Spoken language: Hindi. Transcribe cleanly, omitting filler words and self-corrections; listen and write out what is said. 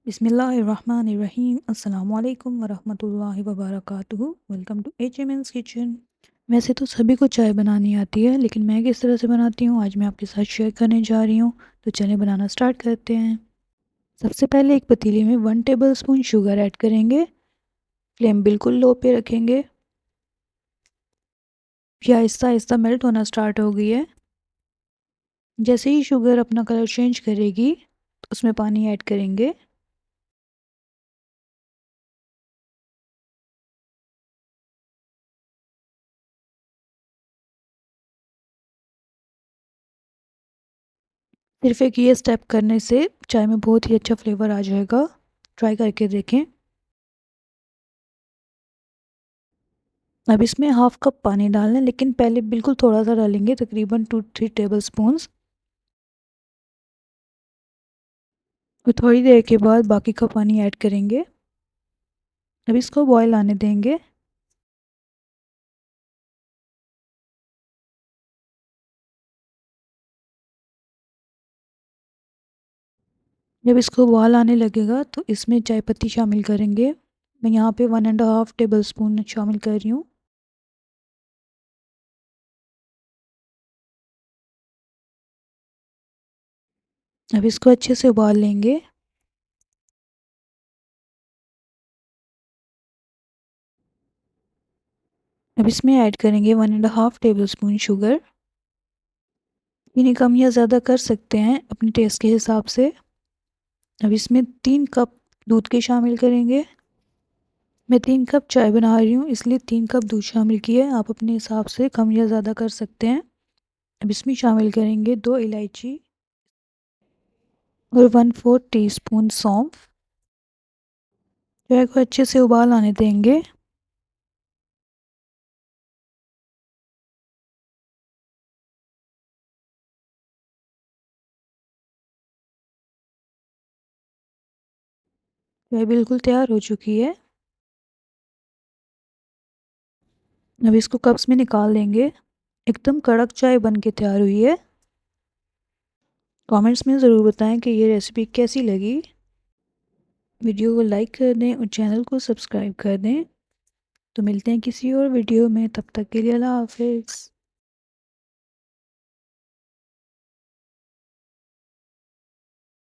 बिस्मिल्लाहिर्रहमानिर्रहीम अस्सलामुअलैकुम वरहमतुल्लाहि वबरकातुहू। Welcome to HMN's kitchen. वैसे तो सभी को चाय बनानी आती है, लेकिन मैं किस तरह से बनाती हूँ आज मैं आपके साथ शेयर करने जा रही हूँ। तो चलें बनाना स्टार्ट करते हैं। सबसे पहले एक पतीली में 1 टेबलस्पून शुगर ऐड करेंगे। फ्लेम बिल्कुल लो पे रखेंगे। ये आहिस्ता आहिस्ता मेल्ट होना स्टार्ट हो गई है। जैसे ही शुगर अपना कलर चेंज करेगी तो उसमें पानी ऐड करेंगे। सिर्फ एक ये स्टेप करने से चाय में बहुत ही अच्छा फ्लेवर आ जाएगा। ट्राई करके देखें। अब इसमें हाफ कप पानी डालना है, लेकिन पहले बिल्कुल थोड़ा सा डालेंगे, तकरीबन 2-3 टेबलस्पून्स। और थोड़ी देर के बाद बाकी का पानी ऐड करेंगे। अब इसको बॉयल आने देंगे। जब इसको उबाल आने लगेगा तो इसमें चाय पत्ती शामिल करेंगे। मैं यहाँ पे 1.5 टेबलस्पून शामिल कर रही हूँ। अब इसको अच्छे से उबाल लेंगे। अब इसमें ऐड करेंगे 1.5 टेबलस्पून शुगर। इन्हें कम या ज़्यादा कर सकते हैं अपने टेस्ट के हिसाब से। अब इसमें 3 कप दूध के शामिल करेंगे। मैं 3 कप चाय बना रही हूँ, इसलिए 3 कप दूध शामिल किए। आप अपने हिसाब से कम या ज़्यादा कर सकते हैं। अब इसमें शामिल करेंगे 2 इलायची और 1/4 टीस्पून सौंफ। चाय को अच्छे से उबाल आने देंगे। चाय बिल्कुल तैयार हो चुकी है। अब इसको कप्स में निकाल लेंगे। एकदम कड़क चाय बन के तैयार हुई है। कमेंट्स में ज़रूर बताएं कि ये रेसिपी कैसी लगी। वीडियो को लाइक कर दें और चैनल को सब्सक्राइब कर दें। तो मिलते हैं किसी और वीडियो में, तब तक के लिए अल्लाह हाफिज़।